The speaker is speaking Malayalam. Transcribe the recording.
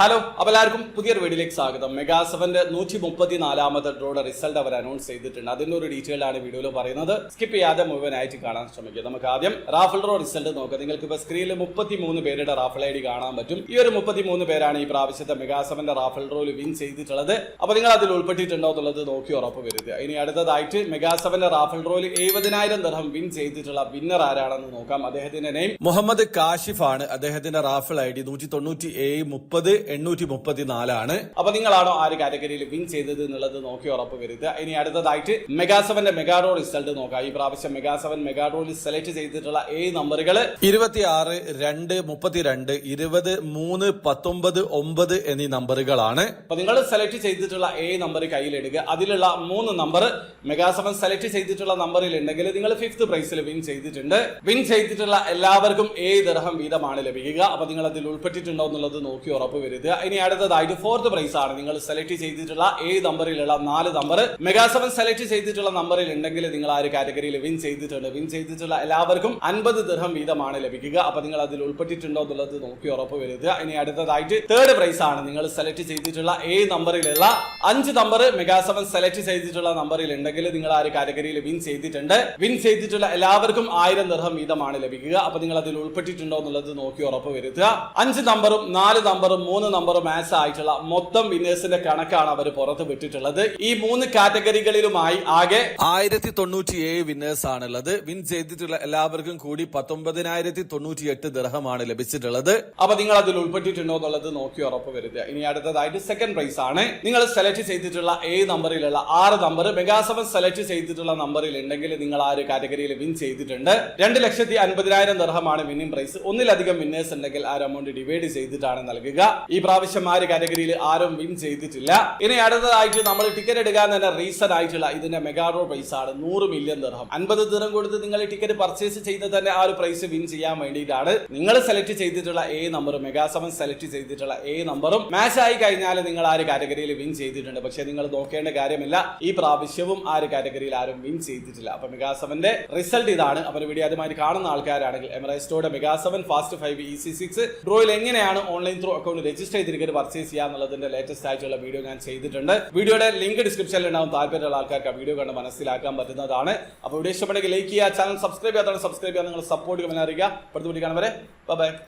ഹലോ, അപ്പോൾ എല്ലാവർക്കും പുതിയൊരു വീഡിയോയിലേക്ക് സ്വാഗതം. മെഗാ 7ന്റെ 134ാമത്തെ ഡ്രോയുടെ റിസൾട്ട് അവർ അനൗൺസ് ചെയ്തിട്ടുണ്ട്. അതിന്റെ ഒരു ഡീറ്റെയിൽഡ് ആണ് വീഡിയോയിൽ പറയുന്നത്. സ്കിപ്പ് ചെയ്യാതെ മുഴുവനായിട്ട് കാണാൻ ശ്രമിക്കുക. നമുക്ക് ആദ്യം റാഫൽ ഡ്രോ റിസൾട്ട് നോക്കാം. നിങ്ങൾക്ക് ഇപ്പോൾ സ്ക്രീനിൽ 33 പേരുടെ റാഫൽ ഐ ഡി കാണാൻ പറ്റും. ഈ ഒരു 33 പേരാണ് ഈ പ്രാവശ്യത്തെ മെഗാ 7ന്റെ റാഫൽ ഡ്രോയിൽ വിൻ ചെയ്തിട്ടുള്ളത്. അപ്പോൾ നിങ്ങൾ അതിൽ ഉൾപ്പെട്ടിട്ടുണ്ടോ എന്നുള്ളത് നോക്കി ഉറപ്പ് വരുത്തുക. ഇനി അടുത്തതായിട്ട് മെഗാ 7ന്റെ റാഫൽ ഡ്രോയിൽ 70,000 ദിർഹം വിൻ ചെയ്തിട്ടുള്ള വിന്നർ ആരാണെന്ന് നോക്കാം. അദ്ദേഹത്തിന്റെ നെയിം മുഹമ്മദ് കാഷിഫ് ആണ്. അദ്ദേഹത്തിന്റെ റാഫൽ ഐ ഡി 197,834 ആണ്. അപ്പൊ നിങ്ങളാണോ ആ ഒരു കാറ്റഗറിയിൽ വിൻ ചെയ്തത് എന്നുള്ളത് നോക്കി ഉറപ്പ് വരുത്തുക. ഇനി അടുത്തതായിട്ട് മെഗാ 7ന്റെ മെഗാഡ്രോ റിസൾട്ട് നോക്കാം. ഈ പ്രാവശ്യം മെഗാ 7 മെഗാഡ്രോയിൽ സെലക്ട് ചെയ്തിട്ടുള്ള നമ്പറുകൾ 26, 2, 32, 20, 3, 19, 9 എന്നീ നമ്പറുകളാണ്. അപ്പൊ നിങ്ങൾ സെലക്ട് ചെയ്തിട്ടുള്ള നമ്പർ കയ്യിലെടുക്കുക. അതിലുള്ള 3 നമ്പർ മെഗാ 7 സെലക്ട് ചെയ്തിട്ടുള്ള നമ്പറിൽ ഉണ്ടെങ്കിൽ നിങ്ങൾ 5th പ്രൈസിൽ വിൻ ചെയ്തിട്ടുണ്ട്. വിൻ ചെയ്തിട്ടുള്ള എല്ലാവർക്കും 7 ദിർഹം വീതമാണ് ലഭിക്കുക. അപ്പൊ നിങ്ങൾ അതിൽ ഉൾപ്പെട്ടിട്ടുണ്ടോ എന്നുള്ളത് നോക്കി ഉറപ്പ് വരുത്തുക. ഇനി അടുത്തതായിട്ട് 4th പ്രൈസ് ആണ്. നിങ്ങൾ സെലക്ട് ചെയ്തിട്ടുള്ള നമ്പറിലുള്ള 4 നമ്പർ മെഗാ 7 സെലക്ട് ചെയ്തിട്ടുള്ള നമ്പറിൽ ഉണ്ടെങ്കിൽ നിങ്ങൾ ആ ഒരു കാറ്റഗറിയിൽ വിൻ ചെയ്തിട്ടുണ്ട്. വിൻ ചെയ്തിട്ടുള്ള എല്ലാവർക്കും 50 ദിർഹം വീതമാണ് ലഭിക്കുക. അപ്പൊ നിങ്ങൾ അതിൽ ഉൾപ്പെട്ടിട്ടുണ്ടോ എന്നുള്ളത് നോക്കി ഉറപ്പ് വരുത്തുക. ഇനി അടുത്തതായിട്ട് 3rd പ്രൈസ് ആണ്. നിങ്ങൾ സെലക്ട് ചെയ്തിട്ടുള്ള നമ്പറിലുള്ള 5 നമ്പർ മെഗാ 7 സെലക്ട് ചെയ്തിട്ടുള്ള നമ്പറിൽ ഉണ്ടെങ്കിൽ നിങ്ങൾ ആ ഒരു കാറ്റഗറിയിൽ വിൻ ചെയ്തിട്ടുണ്ട്. വിൻ ചെയ്തിട്ടുള്ള എല്ലാവർക്കും 1000 ദിർഹം വീതമാണ് ലഭിക്കുക. അപ്പൊ നിങ്ങൾ അതിൽ ഉൾപ്പെട്ടിട്ടുണ്ടോ എന്നുള്ളത് നോക്കി ഉറപ്പ് വരുത്തുക. 5 നമ്പറും 4 നമ്പറും 3 നമ്പറും മാച്ച് ആയിട്ടുള്ള മൊത്തം വിന്നേഴ്സിന്റെ കണക്കാണ് അവർ പുറത്ത് വിട്ടിട്ടുള്ളത്. ഈ 3 കാറ്റഗറികളിലുമായി ആകെ 1097 വിന്നേഴ്സ് ആണുള്ളത്. വിൻ ചെയ്തിട്ടുള്ള എല്ലാവർക്കും കൂടി 19,098 ദിർഹമാണ് ലഭിച്ചിട്ടുള്ളത്. അപ്പൊ നിങ്ങൾ അതിൽ ഉൾപ്പെട്ടിട്ടുണ്ടോ എന്നുള്ളത് നോക്കി ഉറപ്പ് വരുത്തുക. ഇനി അടുത്തതായിട്ട് 2nd പ്രൈസ് ആണ്. നിങ്ങൾ സെലക്ട് ചെയ്തിട്ടുള്ള നമ്പറിലുള്ള 6 നമ്പർ മെഗാ 7 സെലക്ട് ചെയ്തിട്ടുള്ള നമ്പറിൽ ഉണ്ടെങ്കിൽ നിങ്ങൾ ആ ഒരു കാറ്റഗറിയിൽ വിൻ ചെയ്തിട്ടുണ്ട്. 2,50,000 ദിർഹമാണ് വിന്നിംഗ് പ്രൈസ്. ഒന്നിലധികം വിന്നേഴ്സ് ഉണ്ടെങ്കിൽ ആ എമൗണ്ട് ഡിവൈഡ് ചെയ്തിട്ടാണ് നൽകുക. ഈ പ്രാവശ്യം ആ ഒരു കാറ്റഗറിയിൽ ആരും വിൻ ചെയ്തിട്ടില്ല. ഇനി അടുത്തതായിട്ട് നമ്മൾ ടിക്കറ്റ് എടുക്കാൻ തന്നെ റീസൺ ആയിട്ടുള്ള ഇതിന്റെ മെഗാഡ്രോ പ്രൈസ് ആണ് 100 മില്യൺ ദിർഹം. 50 ദിർഹം കൊടുത്ത് നിങ്ങൾ ടിക്കറ്റ് പർച്ചേസ് ചെയ്ത് തന്നെ ആ ഒരു പ്രൈസ് വിൻ ചെയ്യാൻ വേണ്ടിയിട്ടാണ്. നിങ്ങൾ സെലക്ട് ചെയ്തിട്ടുള്ള നമ്പറും മെഗാ 7 സെലക്ട് ചെയ്തിട്ടുള്ള നമ്പറും മാച്ച് ആയി കഴിഞ്ഞാൽ നിങ്ങൾ ആ ഒരു കാറ്റഗറിയിൽ വിൻ ചെയ്തിട്ടുണ്ട്. പക്ഷെ നിങ്ങൾ നോക്കേണ്ട കാര്യമില്ല, ഈ പ്രാവശ്യവും ആ ഒരു കാറ്റഗറിയിൽ ആരും വിൻ ചെയ്തിട്ടില്ല. അപ്പൊ മെഗാ 7ന്റെ റിസൾട്ട് ഇതാണ്. അപ്പോൾ വീഡിയോ ആദ്യമായി കാണുന്ന ആൾക്കാരാണെങ്കിൽ എമറൈസ്റ്റോടെ മെഗാ 7 ഫാസ്റ്റ് 5 EC6 ഡ്രോയിൽ എങ്ങനെയാണ് ഓൺലൈൻ ത്രൂ അക്കൗണ്ട് രജിസ്റ്റർ ചെയ്തിരിക്കുന്നത് പർച്ചേസ് ചെയ്യാന്നുള്ളതിന്റെ ലേറ്റസ്റ്റ് ആയിട്ടുള്ള വീഡിയോ ഞാൻ ചെയ്തിട്ടുണ്ട്. വീഡിയോയുടെ ലിങ്ക് ഡിസ്ക്രിപ്ഷനിൽ ഉണ്ടാവും. താല്പര്യമുള്ള ആൾക്കാർക്ക് ആ വീഡിയോ കണ്ട് മനസ്സിലാക്കാൻ പറ്റുന്നതാണ്. അപ്പോൾ വീഡിയോ ഇഷ്ടപ്പെടുമെങ്കിൽ ലൈക്ക് ചെയ്യുക, ചാനൽ സബ്സ്ക്രൈബ് ചെയ്യാത്തവരെ സബ്സ്ക്രൈബ് ചെയ്യാൻ നിങ്ങൾ സപ്പോർട്ട് ചെയ്യാൻ അറിയിക്കുക. അടുത്ത വീഡിയോ കാണും വരെ ബൈ.